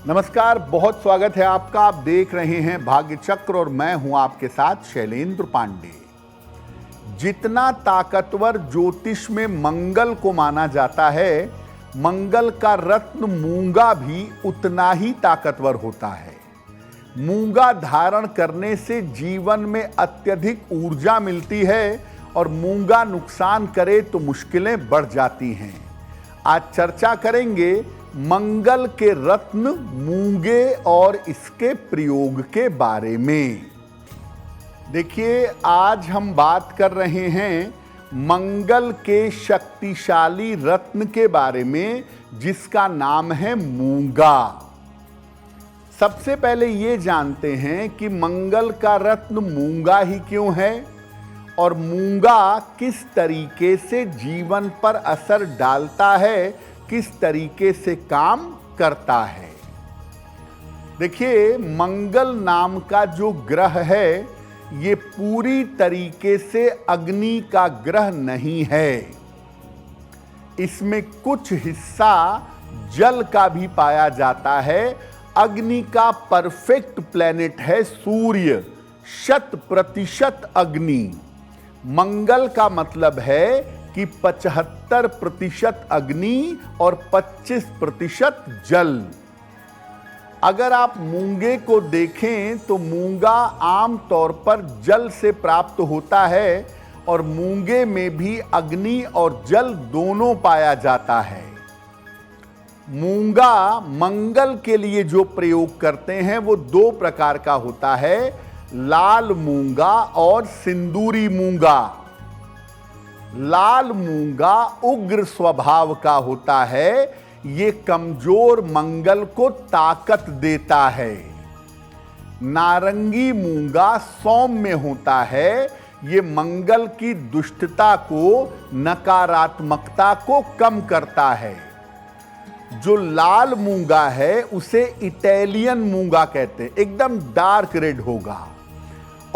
नमस्कार, बहुत स्वागत है आपका। आप देख रहे हैं भाग्य चक्र और मैं हूं आपके साथ शैलेंद्र पांडे। जितना ताकतवर ज्योतिष में मंगल को माना जाता है, मंगल का रत्न मूंगा भी उतना ही ताकतवर होता है। मूंगा धारण करने से जीवन में अत्यधिक ऊर्जा मिलती है और मूंगा नुकसान करे तो मुश्किलें बढ़ जाती हैं। आज चर्चा करेंगे मंगल के रत्न मूंगे और इसके प्रयोग के बारे में। देखिए, आज हम बात कर रहे हैं मंगल के शक्तिशाली रत्न के बारे में, जिसका नाम है मूंगा। सबसे पहले ये जानते हैं कि मंगल का रत्न मूंगा ही क्यों है और मूंगा किस तरीके से जीवन पर असर डालता है, किस तरीके से काम करता है। देखिए, मंगल नाम का जो ग्रह है, ये पूरी तरीके से अग्नि का ग्रह नहीं है। इसमें कुछ हिस्सा जल का भी पाया जाता है। अग्नि का परफेक्ट प्लेनेट है सूर्य, 100% अग्नि। मंगल का मतलब है कि 75% अग्नि और 25% जल। अगर आप मूंगे को देखें तो मूंगा आम तौर पर जल से प्राप्त होता है और मूंगे में भी अग्नि और जल दोनों पाया जाता है। मूंगा मंगल के लिए जो प्रयोग करते हैं वो 2 प्रकार का होता है, लाल मूंगा और सिंदूरी मूंगा। लाल मूंगा उग्र स्वभाव का होता है, ये कमजोर मंगल को ताकत देता है। नारंगी मूंगा सौम्य होता है, ये मंगल की दुष्टता को, नकारात्मकता को कम करता है। जो लाल मूंगा है उसे इटालियन मूंगा कहते हैं, एकदम डार्क रेड होगा।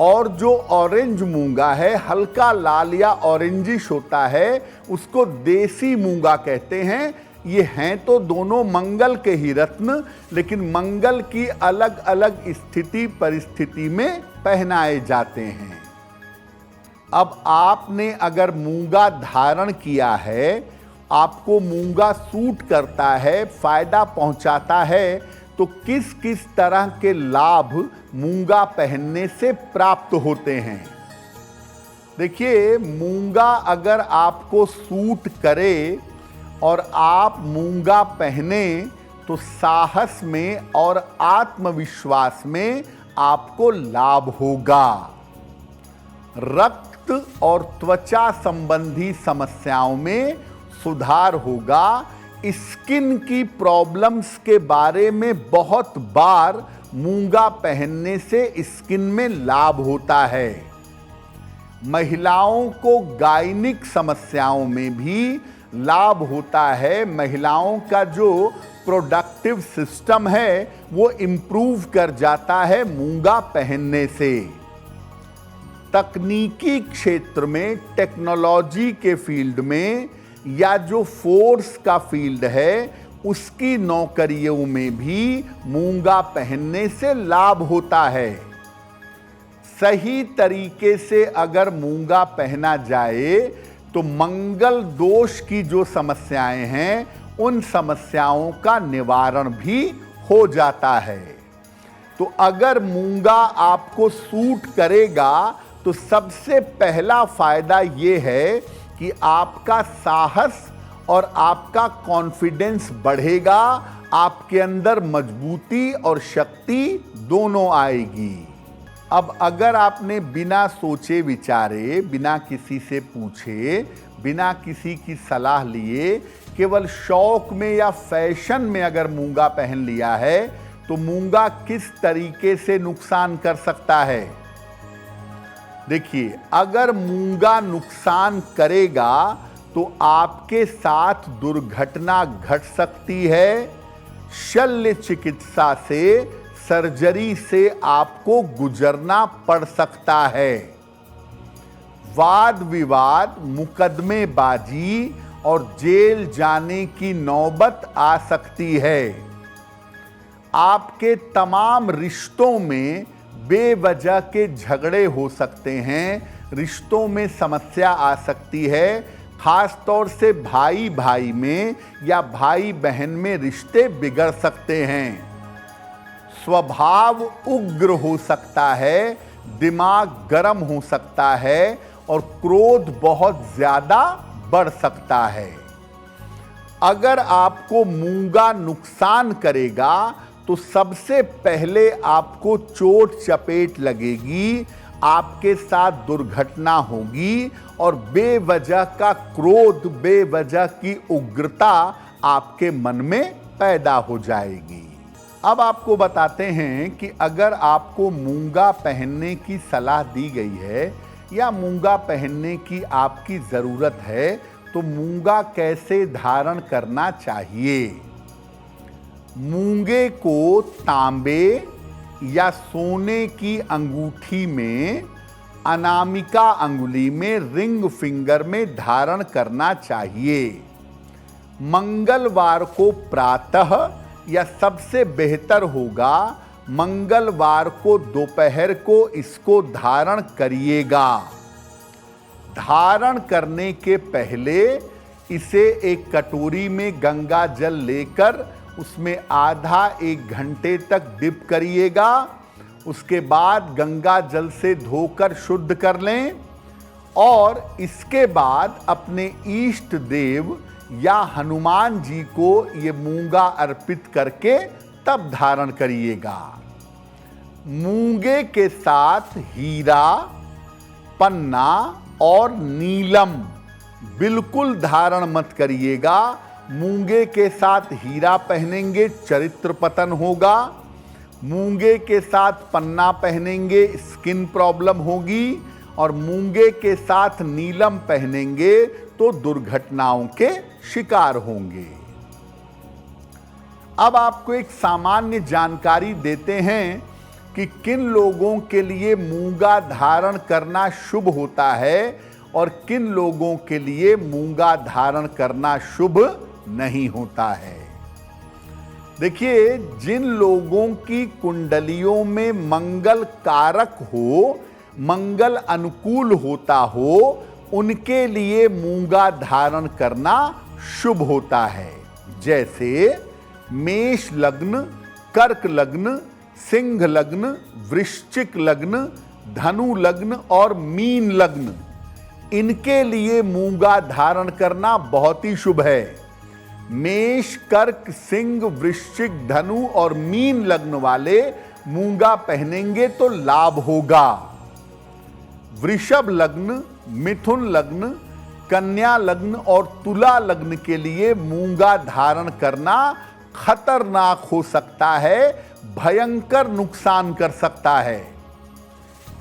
और जो ऑरेंज मूंगा है, हल्का लाल या ऑरेंजिश होता है, उसको देसी मूंगा कहते हैं। ये हैं तो दोनों मंगल के ही रत्न, लेकिन मंगल की अलग अलग स्थिति परिस्थिति में पहनाए जाते हैं। अब आपने अगर मूंगा धारण किया है, आपको मूंगा सूट करता है, फायदा पहुंचाता है, तो किस किस तरह के लाभ मूंगा पहनने से प्राप्त होते हैं। देखिए, मूंगा अगर आपको सूट करे और आप मूंगा पहने तो साहस में और आत्मविश्वास में आपको लाभ होगा। रक्त और त्वचा संबंधी समस्याओं में सुधार होगा। स्किन की प्रॉब्लम्स के बारे में बहुत बार मूंगा पहनने से स्किन में लाभ होता है। महिलाओं को गायनिक समस्याओं में भी लाभ होता है। महिलाओं का जो प्रोडक्टिव सिस्टम है वो इम्प्रूव कर जाता है मूंगा पहनने से। तकनीकी क्षेत्र में, टेक्नोलॉजी के फील्ड में या जो फोर्स का फील्ड है, उसकी नौकरियों में भी मूंगा पहनने से लाभ होता है। सही तरीके से अगर मूंगा पहना जाए तो मंगल दोष की जो समस्याएं हैं, उन समस्याओं का निवारण भी हो जाता है। तो अगर मूंगा आपको सूट करेगा तो सबसे पहला फायदा ये है कि आपका साहस और आपका कॉन्फिडेंस बढ़ेगा, आपके अंदर मजबूती और शक्ति दोनों आएगी। अब अगर आपने बिना सोचे विचारे, बिना किसी से पूछे, बिना किसी की सलाह लिए, केवल शौक में या फैशन में अगर मूंगा पहन लिया है, तो मूंगा किस तरीके से नुकसान कर सकता है। देखिए, अगर मूंगा नुकसान करेगा तो आपके साथ दुर्घटना घट सकती है। शल्य चिकित्सा से, सर्जरी से आपको गुजरना पड़ सकता है। वाद विवाद, मुकदमेबाजी और जेल जाने की नौबत आ सकती है। आपके तमाम रिश्तों में बेवजह के झगड़े हो सकते हैं, रिश्तों में समस्या आ सकती है, खास तौर से भाई भाई में या भाई बहन में रिश्ते बिगड़ सकते हैं। स्वभाव उग्र हो सकता है, दिमाग गर्म हो सकता है और क्रोध बहुत ज्यादा बढ़ सकता है। अगर आपको मूंगा नुकसान करेगा तो सबसे पहले आपको चोट चपेट लगेगी, आपके साथ दुर्घटना होगी और बेवजह का क्रोध, बेवजह की उग्रता आपके मन में पैदा हो जाएगी। अब आपको बताते हैं कि अगर आपको मूंगा पहनने की सलाह दी गई है या मूंगा पहनने की आपकी ज़रूरत है तो मूंगा कैसे धारण करना चाहिए। मूंगे को तांबे या सोने की अंगूठी में, अनामिका अंगुली में, रिंग फिंगर में धारण करना चाहिए। मंगलवार को प्रातः या सबसे बेहतर होगा मंगलवार को दोपहर को इसको धारण करिएगा। धारण करने के पहले इसे एक कटोरी में गंगा जल लेकर उसमें आधा एक घंटे तक डिप करिएगा। उसके बाद गंगा जल से धोकर शुद्ध कर लें और इसके बाद अपने इष्ट देव या हनुमान जी को ये मूंगा अर्पित करके तब धारण करिएगा। मूंगे के साथ हीरा, पन्ना और नीलम बिल्कुल धारण मत करिएगा। मूंगे के साथ हीरा पहनेंगे चरित्र पतन होगा, मूंगे के साथ पन्ना पहनेंगे स्किन प्रॉब्लम होगी और मूंगे के साथ नीलम पहनेंगे तो दुर्घटनाओं के शिकार होंगे। अब आपको एक सामान्य जानकारी देते हैं कि किन लोगों के लिए मूंगा धारण करना शुभ होता है और किन लोगों के लिए मूंगा धारण करना शुभ नहीं होता है। देखिए, जिन लोगों की कुंडलियों में मंगल कारक हो, मंगल अनुकूल होता हो, उनके लिए मूंगा धारण करना शुभ होता है। जैसे मेष लग्न, कर्क लग्न, सिंह लग्न, वृश्चिक लग्न, धनु लग्न और मीन लग्न, इनके लिए मूंगा धारण करना बहुत ही शुभ है। मेष, कर्क, सिंह, वृश्चिक, धनु और मीन लग्न वाले मूंगा पहनेंगे तो लाभ होगा। वृषभ लग्न, मिथुन लग्न, कन्या लग्न और तुला लग्न के लिए मूंगा धारण करना खतरनाक हो सकता है, भयंकर नुकसान कर सकता है।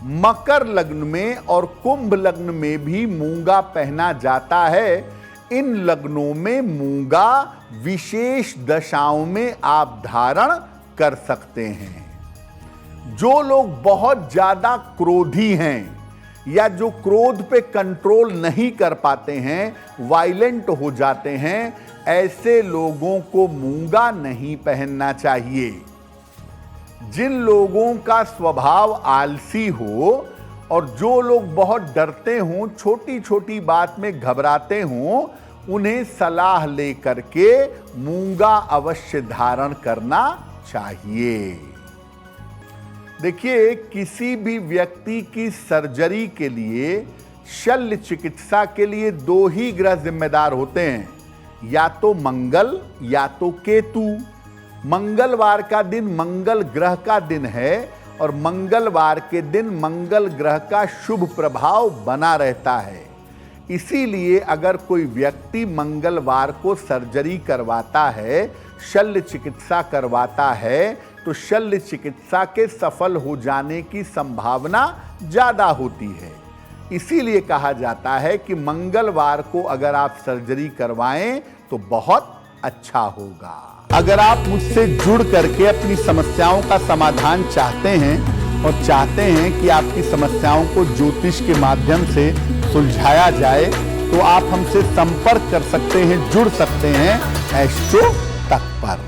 मकर लग्न में और कुंभ लग्न में भी मूंगा पहना जाता है। इन लग्नों में मूंगा विशेष दशाओं में आप धारण कर सकते हैं। जो लोग बहुत ज्यादा क्रोधी हैं या जो क्रोध पे कंट्रोल नहीं कर पाते हैं, वायलेंट हो जाते हैं, ऐसे लोगों को मूंगा नहीं पहनना चाहिए। जिन लोगों का स्वभाव आलसी हो और जो लोग बहुत डरते हों, छोटी छोटी बात में घबराते हों, उन्हें सलाह लेकर के मूंगा अवश्य धारण करना चाहिए। देखिए, किसी भी व्यक्ति की सर्जरी के लिए, शल्य चिकित्सा के लिए दो ही ग्रह जिम्मेदार होते हैं, या तो मंगल या तो केतु। मंगलवार का दिन मंगल ग्रह का दिन है और मंगलवार के दिन मंगल ग्रह का शुभ प्रभाव बना रहता है। इसीलिए अगर कोई व्यक्ति मंगलवार को सर्जरी करवाता है, शल्य चिकित्सा करवाता है, तो शल्य चिकित्सा के सफल हो जाने की संभावना ज़्यादा होती है। इसीलिए कहा जाता है कि मंगलवार को अगर आप सर्जरी करवाएं तो बहुत अच्छा होगा। अगर आप मुझसे जुड़ करके अपनी समस्याओं का समाधान चाहते हैं और चाहते हैं कि आपकी समस्याओं को ज्योतिष के माध्यम से सुलझाया जाए, तो आप हमसे संपर्क कर सकते हैं, जुड़ सकते हैं एस्ट्रो तक पर।